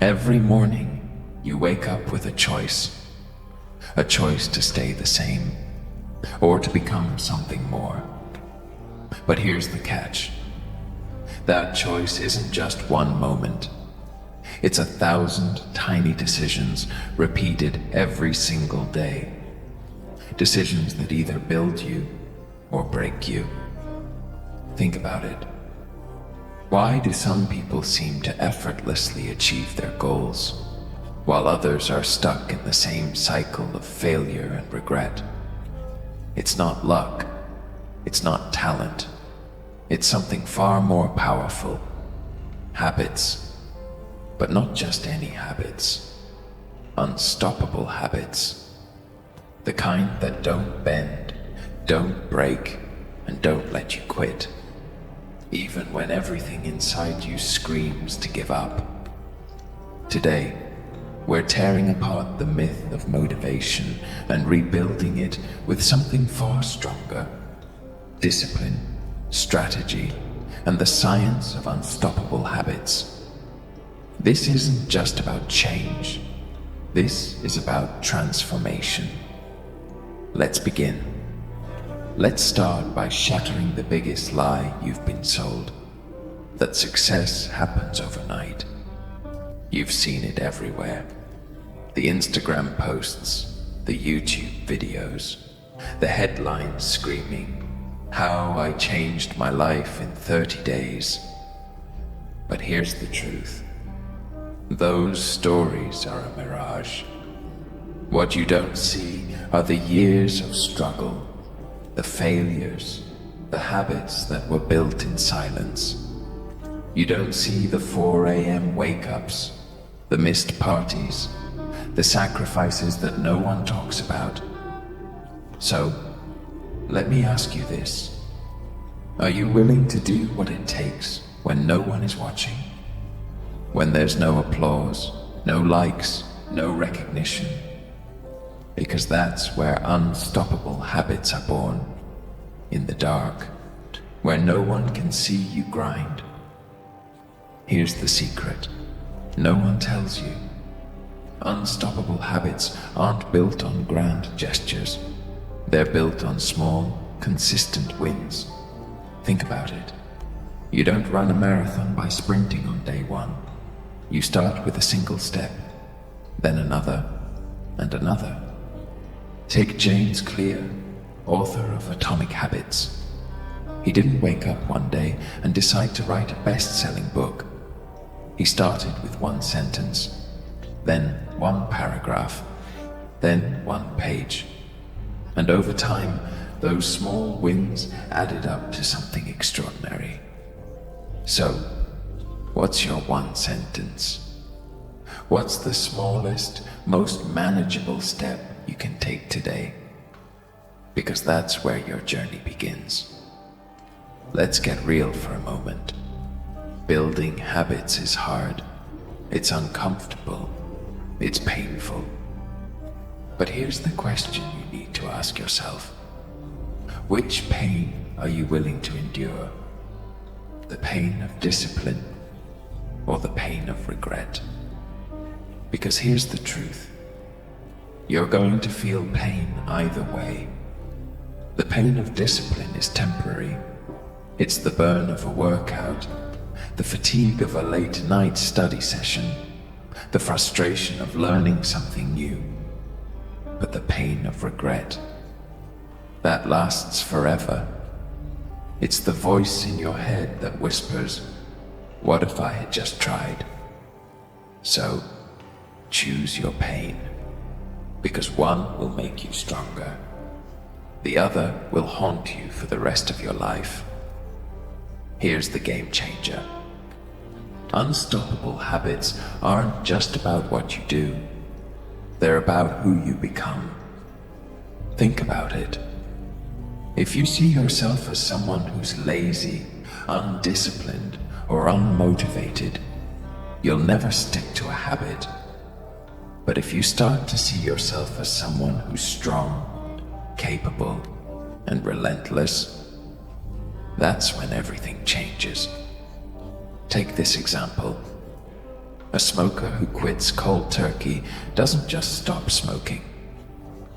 Every morning, you wake up with a choice to stay the same, or to become something more. But here's the catch. That choice isn't just one moment. It's 1,000 tiny decisions repeated every single day. Decisions that either build you or break you. Think about it. Why do some people seem to effortlessly achieve their goals, while others are stuck in the same cycle of failure and regret? It's not luck. It's not talent. It's something far more powerful. Habits. But not just any habits. Unstoppable habits. The kind that don't bend, don't break, and don't let you quit, even when everything inside you screams to give up. Today, we're tearing apart the myth of motivation and rebuilding it with something far stronger. Discipline, strategy, and the science of unstoppable habits. This isn't just about change. This is about transformation. Let's begin. Let's start by shattering the biggest lie you've been sold, that success happens overnight. You've seen it everywhere. The Instagram posts, the YouTube videos, the headlines screaming, "How I changed my life in 30 days." But here's the truth. Those stories are a mirage. What you don't see are the years of struggle, the failures, the habits that were built in silence. You don't see the 4 a.m. wake-ups, the missed parties, the sacrifices that no one talks about. So, let me ask you this. Are you willing to do what it takes when no one is watching? When there's no applause, no likes, no recognition? Because that's where unstoppable habits are born. In the dark, where no one can see you grind. Here's the secret. No one tells you. Unstoppable habits aren't built on grand gestures. They're built on small, consistent wins. Think about it. You don't run a marathon by sprinting on day one. You start with a single step, then another, and another. Take James Clear, author of Atomic Habits. He didn't wake up one day and decide to write a best-selling book. He started with one sentence, then one paragraph, then one page. And over time, those small wins added up to something extraordinary. So, what's your one sentence? What's the smallest, most manageable step you can take today? Because that's where your journey begins. Let's get real for a moment. Building habits is hard. It's uncomfortable. It's painful. But here's the question you need to ask yourself. Which pain are you willing to endure? The pain of discipline or the pain of regret? Because here's the truth. You're going to feel pain either way. The pain of discipline is temporary. It's the burn of a workout, the fatigue of a late night study session, the frustration of learning something new. But the pain of regret, that lasts forever. It's the voice in your head that whispers, "What if I had just tried?" So, choose your pain, because one will make you stronger. The other will haunt you for the rest of your life. Here's the game changer. Unstoppable habits aren't just about what you do. They're about who you become. Think about it. If you see yourself as someone who's lazy, undisciplined, or unmotivated, you'll never stick to a habit. But if you start to see yourself as someone who's strong, capable, and relentless, that's when everything changes. Take this example. A smoker who quits cold turkey doesn't just stop smoking.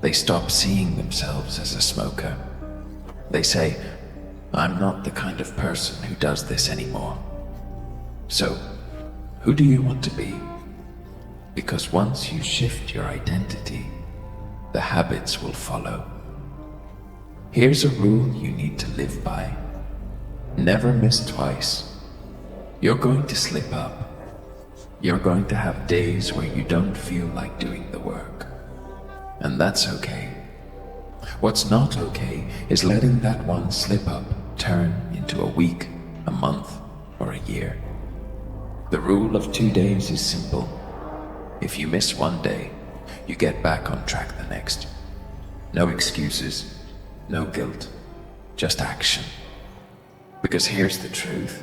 They stop seeing themselves as a smoker. They say, "I'm not the kind of person who does this anymore." So, who do you want to be? Because once you shift your identity, the habits will follow. Here's a rule you need to live by. Never miss twice. You're going to slip up. You're going to have days where you don't feel like doing the work. And that's okay. What's not okay is letting that one slip up turn into a week, a month, or a year. The rule of 2 days is simple. If you miss one day, you get back on track the next. No excuses, no guilt, just action. Because here's the truth.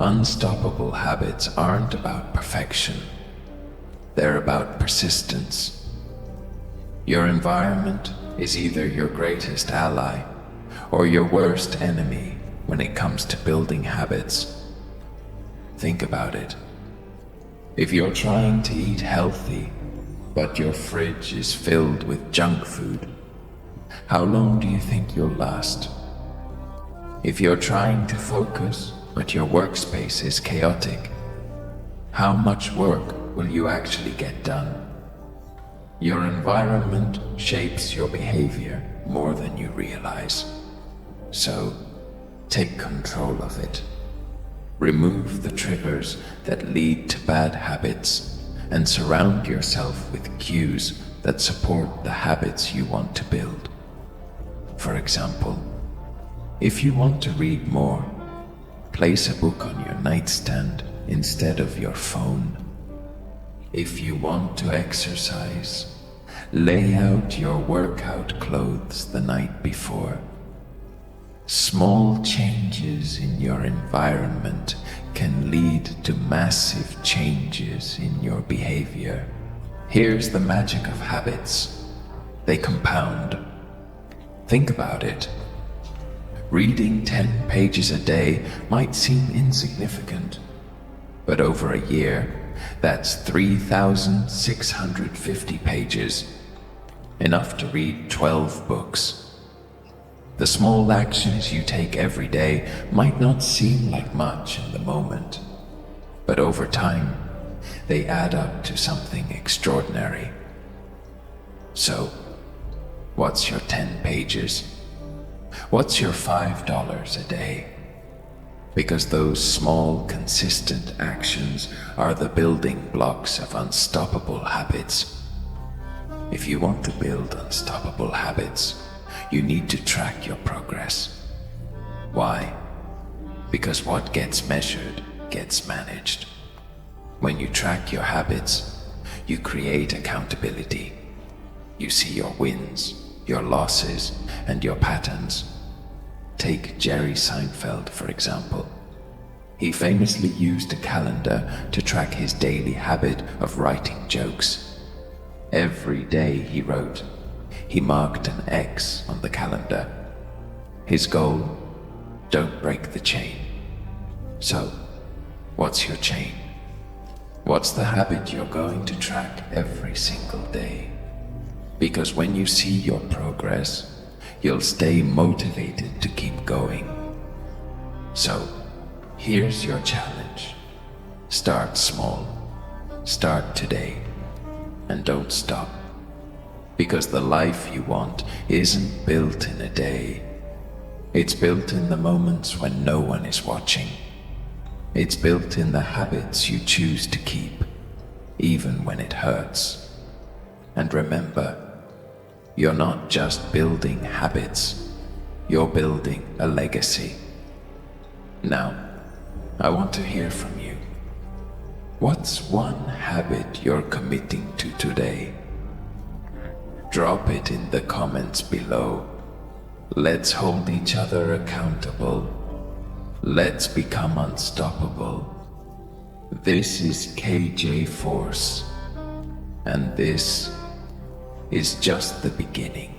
Unstoppable habits aren't about perfection. They're about persistence. Your environment is either your greatest ally or your worst enemy when it comes to building habits. Think about it. If you're trying to eat healthy, but your fridge is filled with junk food, how long do you think you'll last? If you're trying to focus, but your workspace is chaotic, how much work will you actually get done? Your environment shapes your behavior more than you realize. So, take control of it. Remove the triggers that lead to bad habits and surround yourself with cues that support the habits you want to build. For example, if you want to read more, place a book on your nightstand instead of your phone. If you want to exercise, lay out your workout clothes the night before. Small changes in your environment can lead to massive changes in your behavior. Here's the magic of habits. They compound. Think about it. Reading 10 pages a day might seem insignificant, but over a year, that's 3,650 pages, enough to read 12 books. The small actions you take every day might not seem like much in the moment, but over time, they add up to something extraordinary. So, what's your 10 pages? What's your $5 a day? Because those small, consistent actions are the building blocks of unstoppable habits. If you want to build unstoppable habits, you need to track your progress. Why? Because what gets measured gets managed. When you track your habits, you create accountability. You see your wins, your losses, and your patterns. Take Jerry Seinfeld, for example. He famously used a calendar to track his daily habit of writing jokes. Every day he wrote, he marked an X on the calendar. His goal? Don't break the chain. So, what's your chain? What's the habit you're going to track every single day? Because when you see your progress, you'll stay motivated to keep going. So, here's your challenge. Start small. Start today. And don't stop. Because the life you want isn't built in a day. It's built in the moments when no one is watching. It's built in the habits you choose to keep, even when it hurts. And remember, you're not just building habits, you're building a legacy. Now, I want to hear from you. What's one habit you're committing to today? Drop it in the comments below. Let's hold each other accountable. Let's become unstoppable. This is KJ Force, and this is just the beginning.